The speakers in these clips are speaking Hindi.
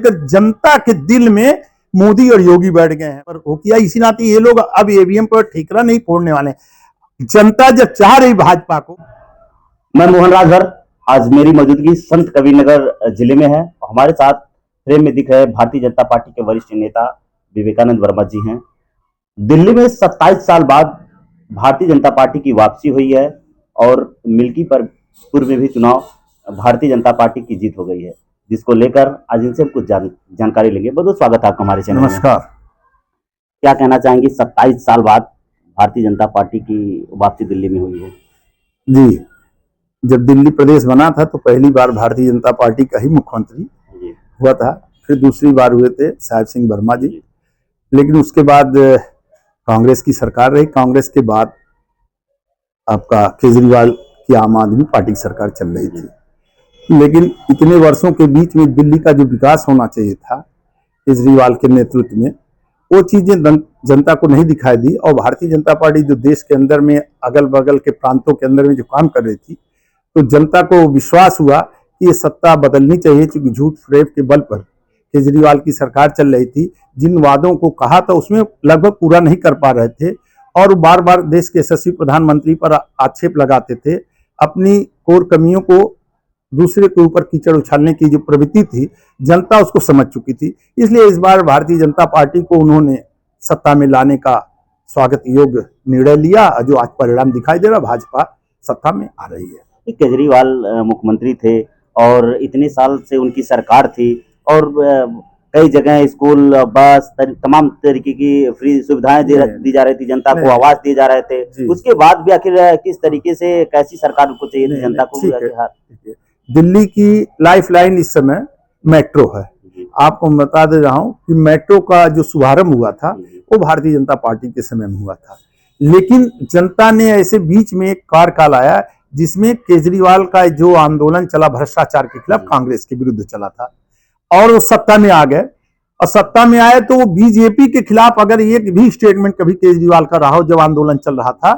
लेकर जनता के दिल में मोदी और योगी बैठ गए हैं। पर वो किया इसी नाते ये लोग अब ईवीएम पर ठीकरा नहीं फोड़ने वाले। जनता जब चाह रही भाजपा को। मैं मोहन राजभर, आज मेरी मौजूदगी संत कबीरनगर जिले में है। हमारे साथ फ्रेम में दिख रहे भारतीय जनता पार्टी के वरिष्ठ नेता विवेकानंद वर्मा जी हैं। दिल्ली में 27 साल बाद भारतीय जनता पार्टी की वापसी हुई है और मिल्कीपुर में भी चुनाव भारतीय जनता पार्टी की जीत हो गई है, जिसको लेकर आज इनसे कुछ जानकारी लेंगे। बहुत बहुत स्वागत है आपका हमारे चैनल में। नमस्कार। क्या कहना चाहेंगे, 27 साल बाद भारतीय जनता पार्टी की वापसी दिल्ली में हुई है? जी, जब दिल्ली प्रदेश बना था तो पहली बार भारतीय जनता पार्टी का ही मुख्यमंत्री हुआ था, फिर दूसरी बार हुए थे साहेब सिंह वर्मा जी। लेकिन उसके बाद कांग्रेस की सरकार रही। कांग्रेस के बाद आपका केजरीवाल की आम आदमी पार्टी की सरकार चल रही थी। लेकिन इतने वर्षों के बीच में दिल्ली का जो विकास होना चाहिए था केजरीवाल के नेतृत्व में, वो चीजें जनता को नहीं दिखाई दी। और भारतीय जनता पार्टी जो देश के अंदर में अगल बगल के प्रांतों के अंदर में जो काम कर रही थी, तो जनता को विश्वास हुआ कि ये सत्ता बदलनी चाहिए, क्योंकि झूठ फरेब के बल पर केजरीवाल की सरकार चल रही थी। जिन वादों को कहा था उसमें लगभग पूरा नहीं कर पा रहे थे और बार बार देश के यशस्वी प्रधानमंत्री पर आक्षेप लगाते थे। अपनी कोर कमियों को दूसरे के ऊपर कीचड़ उछालने की जो प्रवृत्ति थी, जनता उसको समझ चुकी थी। इसलिए इस बार भारतीय जनता पार्टी को उन्होंने सत्ता में लाने का स्वागत योग्य निर्णय लिया, जो आज परिणाम दिखाई दे रहा, भाजपा सत्ता में आ रही है। केजरीवाल मुख्यमंत्री थे और इतने साल से उनकी सरकार थी और कई जगह स्कूल, बस, तमाम तरीके की फ्री सुविधाएं दी जा रही थी, जनता को आवास दिए जा रहे थे। उसके बाद भी आखिर किस तरीके से, कैसी सरकार को चाहिए थी जनता को? दिल्ली की लाइफलाइन इस समय मेट्रो है। आपको बता दे रहा हूं कि मेट्रो का जो शुभारंभ हुआ था वो भारतीय जनता पार्टी के समय में हुआ था। लेकिन जनता ने ऐसे बीच में एक कार्यकाल आया जिसमें केजरीवाल का जो आंदोलन चला भ्रष्टाचार के खिलाफ, कांग्रेस के विरुद्ध चला था, और वो सत्ता में आ गए। और सत्ता में आए तो वो बीजेपी के खिलाफ अगर एक भी स्टेटमेंट कभी केजरीवाल का रहा हो, जब आंदोलन चल रहा था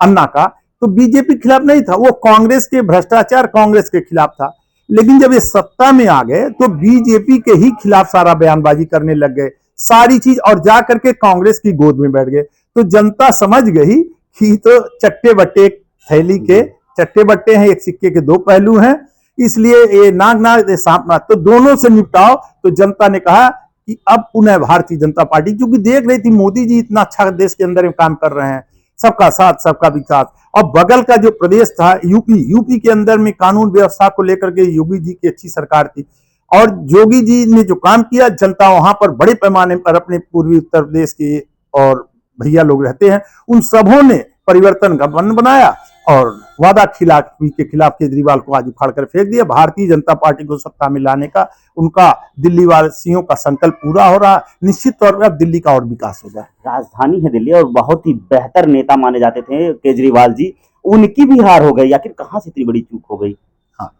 अन्ना का, तो बीजेपी के खिलाफ नहीं था, वो कांग्रेस के भ्रष्टाचार कांग्रेस के खिलाफ था। लेकिन जब ये सत्ता में आ गए तो बीजेपी के ही खिलाफ सारा बयानबाजी करने लग गए, सारी चीज, और जाकर के कांग्रेस की गोद में बैठ गए। तो जनता समझ गई कि तो चट्टे बट्टे थैली के चट्टे बट्टे हैं, एक सिक्के के दो पहलू हैं, इसलिए ये नाग नाग सांप नाग, तो दोनों से निपटाओ। तो जनता ने कहा कि अब पुनः भारतीय जनता पार्टी, क्योंकि देख रही थी मोदी जी इतना अच्छा देश के अंदर में काम कर रहे हैं, सबका साथ सबका विकास। और बगल का जो प्रदेश था यूपी के अंदर में कानून व्यवस्था को लेकर के योगी जी की अच्छी सरकार थी, और योगी जी ने जो काम किया, जनता वहां पर बड़े पैमाने पर, अपने पूर्वी उत्तर प्रदेश के और भैया लोग रहते हैं, उन सबों ने परिवर्तन का मन बनाया और वादा खिलाफी के खिलाफ केजरीवाल को आज उखाड़ कर फेंक दिया। भारतीय जनता पार्टी को सत्ता में लाने का उनका दिल्ली वासियों का संकल्प पूरा हो रहा। निश्चित तौर पर अब दिल्ली का और विकास होगा। राजधानी है दिल्ली और बहुत ही बेहतर नेता माने जाते थे केजरीवाल जी, उनकी भी हार हो गई। आखिर कहां से इतनी बड़ी चूक हो गई? हाँ,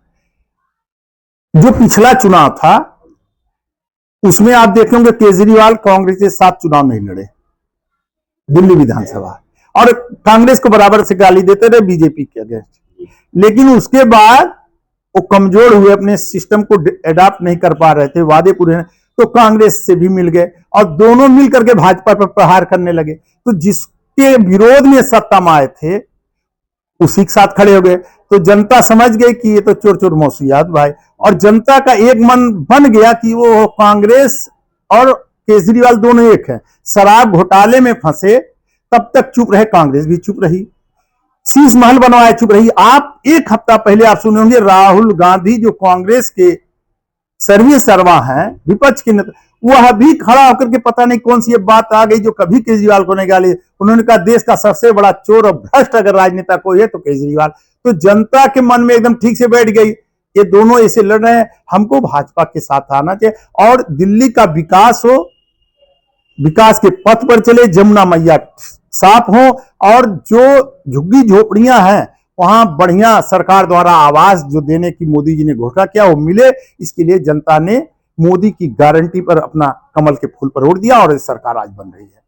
जो पिछला चुनाव था उसमें आप देखेंगे केजरीवाल कांग्रेस के साथ चुनाव नहीं लड़े दिल्ली विधानसभा, और कांग्रेस को बराबर से गाली देते रहे बीजेपी के अगेंस्ट। लेकिन उसके बाद वो कमजोर हुए, अपने सिस्टम को अडॉप्ट नहीं कर पा रहे थे, वादे पूरे, तो कांग्रेस से भी मिल गए और दोनों मिल करके भाजपा पर प्रहार करने लगे। तो जिसके विरोध में सत्ता में आए थे उसी के साथ खड़े हो गए। तो जनता समझ गई कि ये तो चोर चोर मौसियात भाई, और जनता का एक मन बन गया कि वो कांग्रेस और केजरीवाल दोनों एक है। शराब घोटाले में फंसे तब तक चुप रहे, कांग्रेस भी चुप रही, शीश महल बनवाए चुप रही। आप एक हफ्ता पहले आप सुने होंगे राहुल गांधी जो कांग्रेस के सर्वे सर्वा हैं, विपक्ष के नेता, वह भी खड़ा होकर के पता नहीं कौन सी ये बात आ गई जो कभी केजरीवाल को नहीं गाली। उन्होंने कहा देश का सबसे बड़ा चोर और भ्रष्ट अगर राजनेता कोई है तो केजरीवाल। तो जनता के मन में एकदम ठीक से बैठ गई, ये दोनों ऐसे लड़ रहे हैं, हमको भाजपा के साथ आना चाहिए और दिल्ली का विकास हो, विकास के पथ पर चले, जमुना मैया साफ हो, और जो झुग्गी झोपड़ियां हैं वहां बढ़िया सरकार द्वारा आवास जो देने की मोदी जी ने घोषणा किया वो मिले। इसके लिए जनता ने मोदी की गारंटी पर अपना कमल के फूल पर ओढ़ दिया और ये सरकार आज बन रही है।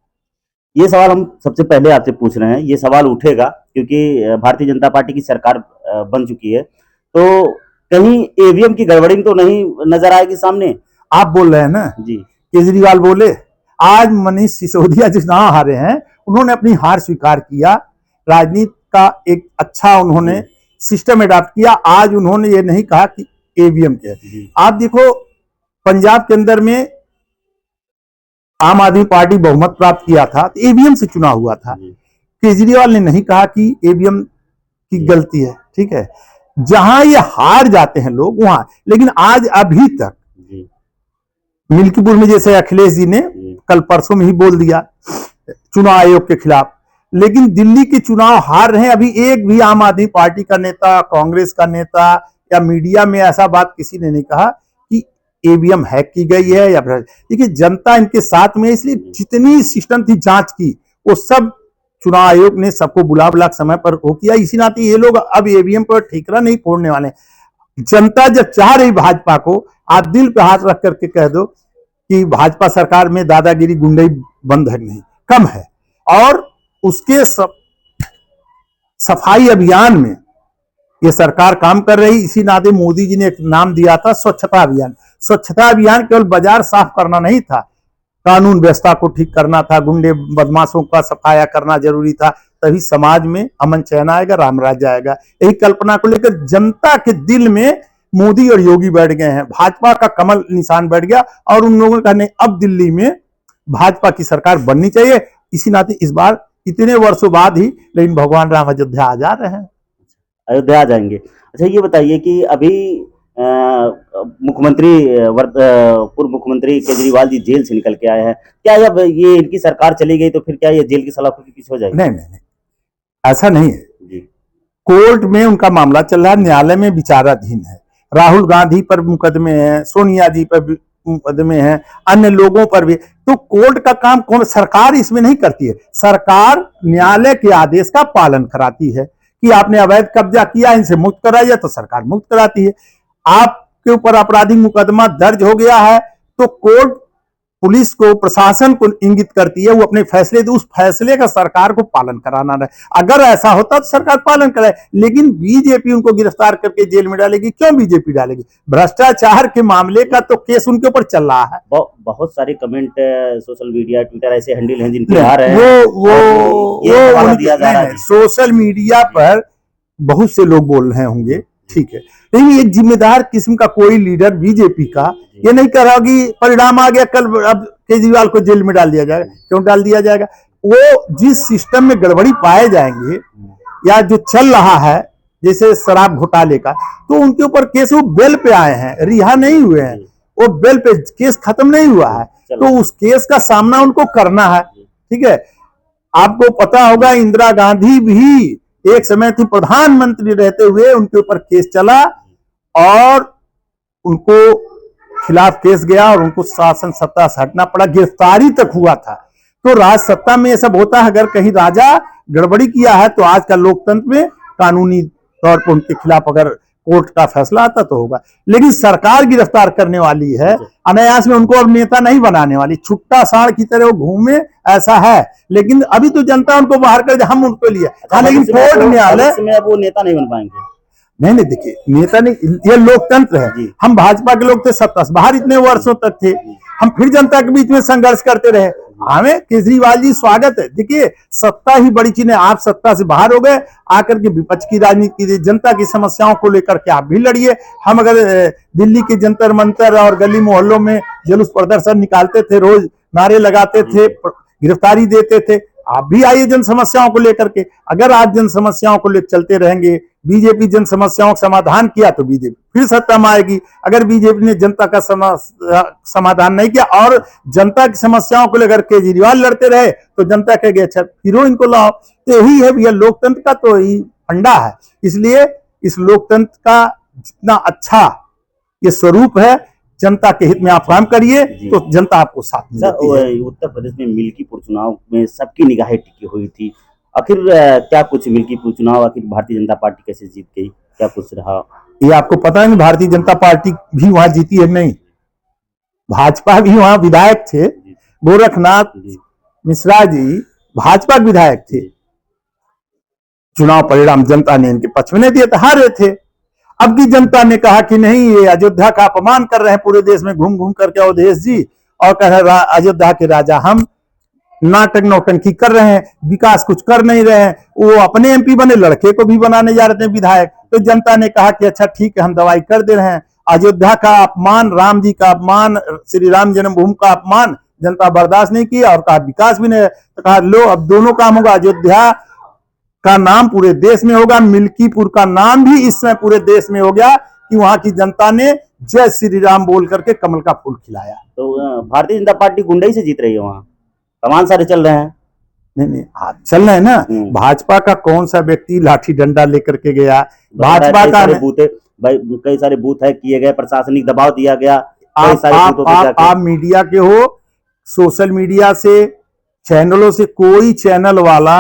ये सवाल हम सबसे पहले आपसे पूछ रहे हैं, ये सवाल उठेगा क्योंकि भारतीय जनता पार्टी की सरकार बन चुकी है, तो कहीं ईवीएम की गड़बड़ी तो नहीं नजर आएगी सामने? आप बोल रहे हैं ना, जी केजरीवाल बोले, आज मनीष सिसोदिया जो चुनाव हारे हैं उन्होंने अपनी हार स्वीकार किया, राजनीति का एक अच्छा उन्होंने सिस्टम एडॉप्ट किया। आज उन्होंने ये नहीं कहा कि ईवीएम के। आप देखो पंजाब के अंदर में आम आदमी पार्टी बहुमत प्राप्त किया था तो ईवीएम से चुनाव हुआ था। केजरीवाल ने नहीं कहा कि ईवीएम की गलती है, ठीक है। जहां ये हार जाते हैं लोग वहां, लेकिन आज अभी तक मिल्कीपुर में जैसे अखिलेश जी ने कल परसों में ही बोल दिया चुनाव आयोग के खिलाफ, लेकिन दिल्ली के चुनाव हार रहे हैं। अभी एक भी आम आदमी पार्टी का नेता, कांग्रेस का नेता या मीडिया में ऐसा बात किसी ने नहीं कहा कि ईवीएम हैक की गई है या देखिए जनता इनके साथ में, इसलिए जितनी सिस्टम थी जांच की वो सब चुनाव आयोग ने सबको बुला बुला समय पर हो किया। इसी नाते ये लोग अब ईवीएम पर ठीकरा नहीं फोड़ने वाले। जनता जब चाह रही भाजपा को, आप दिल पे हाथ रख करके कह दो कि भाजपा सरकार में दादागिरी गुंडई बंद है नहीं, कम है। और उसके सफाई अभियान में ये सरकार काम कर रही। इसी नाते मोदी जी ने एक नाम दिया था स्वच्छता अभियान। स्वच्छता अभियान केवल बाजार साफ करना नहीं था, कानून व्यवस्था को ठीक करना था, गुंडे बदमाशों का सफाया करना जरूरी था, तभी समाज में अमन चैन आएगा, राम राज्य आएगा। यही कल्पना को लेकर जनता के दिल में मोदी और योगी बैठ गए हैं, भाजपा का कमल निशान बैठ गया और उन लोगों का नहीं, अब दिल्ली में भाजपा की सरकार बननी चाहिए। इसी नाते इस बार इतने वर्षों बाद ही, लेकिन भगवान राम अयोध्या आ जा रहे हैं, अयोध्या आ जाएंगे। अच्छा ये बताइए कि अभी मुख्यमंत्री पूर्व मुख्यमंत्री केजरीवाल जी जेल से निकल के आए हैं, क्या जब ये इनकी सरकार चली गई तो फिर क्या ये जेल की सलाखों पीछे हो जाएगी? नहीं, ऐसा नहीं है जी। कोर्ट में उनका मामला चल रहा है, न्यायालय में विचाराधीन है। राहुल गांधी पर मुकदमे हैं, सोनिया जी पर मुकदमे हैं, अन्य लोगों पर भी। तो कोर्ट का काम कौन, सरकार इसमें नहीं करती है। सरकार न्यायालय के आदेश का पालन कराती है कि आपने अवैध कब्जा किया, इनसे मुक्त कराइए, तो सरकार मुक्त कराती है। आपके ऊपर आपराधिक मुकदमा दर्ज हो गया है तो कोर्ट पुलिस को, प्रशासन को इंगित करती है, वो अपने फैसले दे, उस फैसले का सरकार को पालन कराना है। अगर ऐसा होता तो सरकार पालन करे, लेकिन बीजेपी उनको गिरफ्तार करके जेल में डालेगी। क्यों बीजेपी डालेगी? भ्रष्टाचार के मामले का तो केस उनके ऊपर चल रहा है। बहुत सारे कमेंट सोशल मीडिया, ट्विटर ऐसे हैंडल हैं जिनके आ रहे हैं, वो सोशल मीडिया पर बहुत से लोग बोल रहे होंगे, ठीक है, लेकिन एक जिम्मेदार किस्म का कोई लीडर बीजेपी का ये नहीं कर रहा कि परिणाम आ गया कल अब केजरीवाल को जेल में डाल दिया जाएगा। क्यों डाल दिया जाएगा? वो जिस सिस्टम में गड़बड़ी पाए जाएंगे या जो चल रहा है, जैसे शराब घोटाले का, तो उनके ऊपर केस वो बेल पे आए हैं, रिहा नहीं हुए हैं, वो बेल पे, केस खत्म नहीं हुआ है, तो उस केस का सामना उनको करना है, ठीक है। आपको पता होगा इंदिरा गांधी भी एक समय थी प्रधानमंत्री रहते हुए उनके ऊपर केस चला और उनको खिलाफ केस गया और उनको शासन सत्ता से हटना पड़ा, गिरफ्तारी तक हुआ था। तो राज सत्ता में ये सब होता है, अगर कहीं राजा गड़बड़ी किया है तो आज का लोकतंत्र में कानूनी तौर पर उनके खिलाफ अगर कोर्ट का फैसला आता तो होगा, लेकिन सरकार गिरफ्तार करने वाली है, अनायास में उनको अब नेता नहीं बनाने वाली, छुट्टा सांड की तरह वो घूमे, ऐसा है। लेकिन अभी तो जनता उनको बाहर कर दे, हम उनको लिए, लेकिन कोर्ट न्यायालय में अब वो नेता नहीं बन पाएंगे। नहीं, देखिए नेता नहीं, ये लोकतंत्र है। हम भाजपा के लोग थे सत्ता से बाहर इतने वर्षों तक थे, हम फिर जनता के बीच में संघर्ष करते रहे। हमें केजरीवाल जी स्वागत है। देखिए सत्ता ही बड़ी चीज है, आप सत्ता से बाहर हो गए, आकर के विपक्ष की राजनीति कीजिए, जनता की समस्याओं को लेकर के आप भी लड़िए। हम अगर दिल्ली के जंतर मंतर और गली मोहल्लों में जुलूस प्रदर्शन निकालते थे, रोज नारे लगाते थे, गिरफ्तारी देते थे, आप भी आइए जन समस्याओं को लेकर के। अगर आप जन समस्याओं को लेकर चलते रहेंगे, बीजेपी जन समस्याओं का समाधान किया तो बीजेपी फिर सत्ता में आएगी। अगर बीजेपी ने जनता का समाधान नहीं किया और जनता की समस्याओं को लेकर केजरीवाल लड़ते रहे तो जनता कहेगी अच्छा फिर इनको लाओ। तो यही है भैया लोकतंत्र का तो यही फंडा है। इसलिए इस लोकतंत्र का जितना अच्छा ये स्वरूप है, जनता के हित में आप काम करिए तो जनता आपको साथ मिलती है। उत्तर प्रदेश में मिल्कीपुर चुनाव में सबकी निगाहें टिकी हुई थी, आखिर क्या कुछ मिल्कीपुर चुनाव आखिर भारतीय जनता पार्टी कैसे जीत गई, क्या कुछ रहा? ये आपको पता है भारतीय जनता पार्टी भी वहां जीती है नहीं, भाजपा भी वहां विधायक थे, गोरखनाथ मिश्रा जी भाजपा के विधायक थे। चुनाव परिणाम जनता ने इनके पक्ष में नहीं दिए थे, हारे थे। अब की जनता ने कहा कि नहीं, ये अयोध्या का अपमान कर रहे हैं पूरे देश में घूम घूम करके अवधेश जी, और कह रहे अयोध्या के राजा हम नाटक नौटंकी कर रहे हैं, विकास कुछ कर नहीं रहे हैं। वो अपने एमपी बने, लड़के को भी बनाने जा रहे थे विधायक। तो जनता ने कहा कि अच्छा ठीक है, हम दवाई कर दे रहे हैं। अयोध्या का अपमान, राम जी का अपमान, श्री राम जन्मभूमि का अपमान जनता बर्दाश्त नहीं किया और कहा विकास भी नहीं। तो कहा लो अब दोनों काम होगा, अयोध्या का नाम पूरे देश में होगा, मिल्कीपुर का नाम भी इस समय पूरे देश में हो गया कि वहां की जनता ने जय श्री राम बोल करके कमल का फूल खिलाया। तो भारतीय जनता पार्टी गुंडई से जीत रही है, वहाँ कमान सारे चल रहे हैं। नहीं आप चल रहे हैं ना। भाजपा का कौन सा व्यक्ति लाठी डंडा लेकर के गया? भाजपा का बूथ भाई, कई सारे बूथ है किए गए, प्रशासनिक दबाव दिया गया। आप मीडिया के हो, सोशल मीडिया से, चैनलों से, कोई चैनल वाला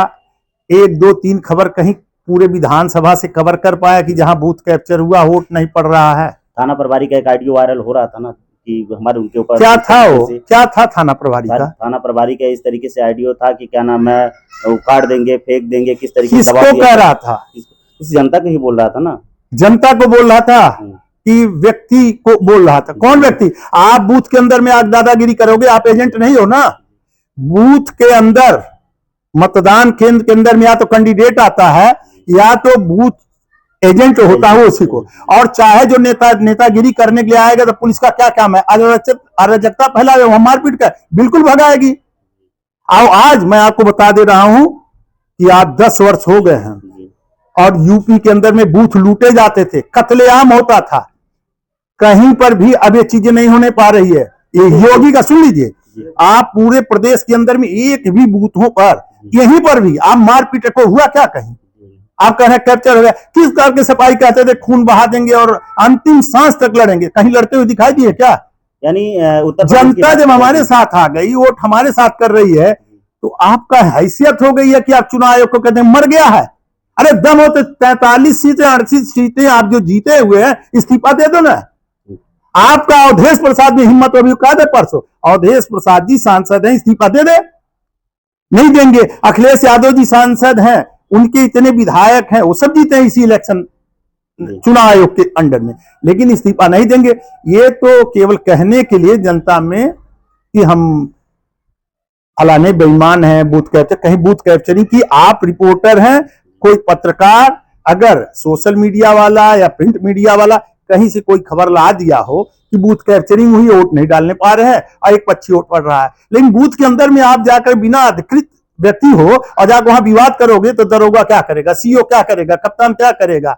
1 2 3 खबर कहीं पूरे विधानसभा से कवर कर पाया कि जहां बूथ कैप्चर हुआ वोट नहीं पड़ रहा है? थाना प्रभारी का एक ऑडियो वायरल हो रहा था ना कि हमारे उनके ऊपर क्या था, वो क्या था थाना प्रभारी का? थाना प्रभारी का इस तरीके से ऑडियो था कि क्या नाम है, उखाड़ देंगे, फेंक देंगे, किस तरीके से किसको कह रहा था? इस जनता को ही बोल रहा था ना, जनता को बोल रहा था कि व्यक्ति को बोल रहा था? कौन व्यक्ति? आप बूथ के अंदर में आज दादागिरी करोगे, आप एजेंट नहीं हो ना। बूथ के अंदर, मतदान केंद्र के अंदर में या तो कैंडिडेट आता है या तो बूथ एजेंट होता है उसी को। और चाहे जो नेतागिरी करने के लिए आएगा तो पुलिस का क्या काम है? अराजकता फैलाए, वहां मारपीट कर बिल्कुल भगाएगी। आओ आज मैं आपको बता दे रहा हूं कि आज 10 वर्ष हो गए हैं और यूपी के अंदर में बूथ लूटे जाते थे, कत्लेआम होता था। कहीं पर भी अब ये चीजें नहीं होने पा रही है। ये योगी का सुन लीजिए, आप पूरे प्रदेश के अंदर में एक भी बूथों पर, यहीं पर भी आप मारपीट को हुआ क्या कहीं? आप कह रहे हैं कैप्चर हो गया, किस तरह के सफाई कहते थे खून बहा देंगे और अंतिम सांस तक लड़ेंगे, कहीं लड़ते हुए दिखाई दिए क्या? यानी जनता जब हमारे साथ आ गई, वोट हमारे साथ कर रही है, तो आपका हैसियत हो गई है कि आप चुनाव आयोग को कहते हैं मर गया है। अरे दम हो तो 43 सीटें 38 सीटें आप जो जीते हुए हैं, इस्तीफा दे दो ना। आपका अवधेश प्रसाद में हिम्मत अभी कहा था परसों, अवधेश प्रसाद जी सांसद हैं, इस्तीफा दे दे। नहीं देंगे। अखिलेश यादव जी सांसद हैं, उनके इतने विधायक हैं, वो सब जीते हैं इसी इलेक्शन चुनाव आयोग के अंडर में, लेकिन इस्तीफा नहीं देंगे। ये तो केवल कहने के लिए जनता में कि हम फलाने बेईमान हैं, बूथ कैप्चर, कहीं बूथ कैप्चरिंग की। आप रिपोर्टर हैं, कोई पत्रकार अगर सोशल मीडिया वाला या प्रिंट मीडिया वाला कहीं से कोई खबर ला दिया हो कि बूथ कैप्चरिंग हुई, वोट नहीं डालने पा रहे हैं और एक पक्षी वोट पड़ रहा है, लेकिन बूथ के अंदर में आप जाकर बिना अधिकृत व्यक्ति हो और जाकर वहां विवाद करोगे तो दरोगा क्या करेगा, सीओ क्या करेगा, कप्तान क्या करेगा?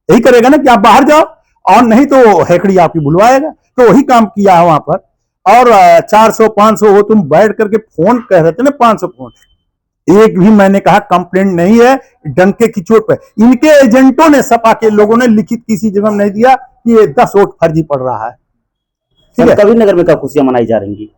यही करेगा ना कि आप बाहर जाओ, और नहीं तो हेकड़ी आपकी बुलवाएगा। तो वही काम किया है वहां पर। और 400 500 वो तुम बैठ करके फोन कह रहे थे ना, 500 फोन, एक भी मैंने कहा कंप्लेंट नहीं है, डंके की चोट पे। इनके एजेंटों ने, सपा के लोगों ने लिखित किसी जगह नहीं दिया कि ये 10 वोट फर्जी पड़ रहा है। कबीर नगर में कब खुशियां मनाई जा रही?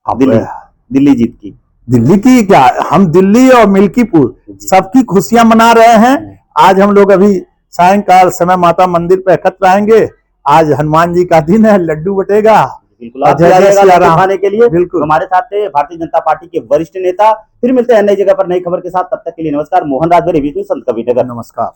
दिल्ली जीत की, दिल्ली की क्या, हम दिल्ली और मिल्कीपुर सबकी खुशियां मना रहे हैं। आज हम लोग अभी सायंकाल समय माता मंदिर पे एकत्र आएंगे। आज हनुमान जी का दिन है, लड्डू बटेगा। बिल्कुल खाने के लिए। बिल्कुल हमारे साथ थे भारतीय जनता पार्टी के वरिष्ठ नेता। फिर मिलते हैं नई जगह पर नई खबर के साथ, तब तक के लिए नमस्कार। मोहन राज, संत कबीर नगर। नमस्कार।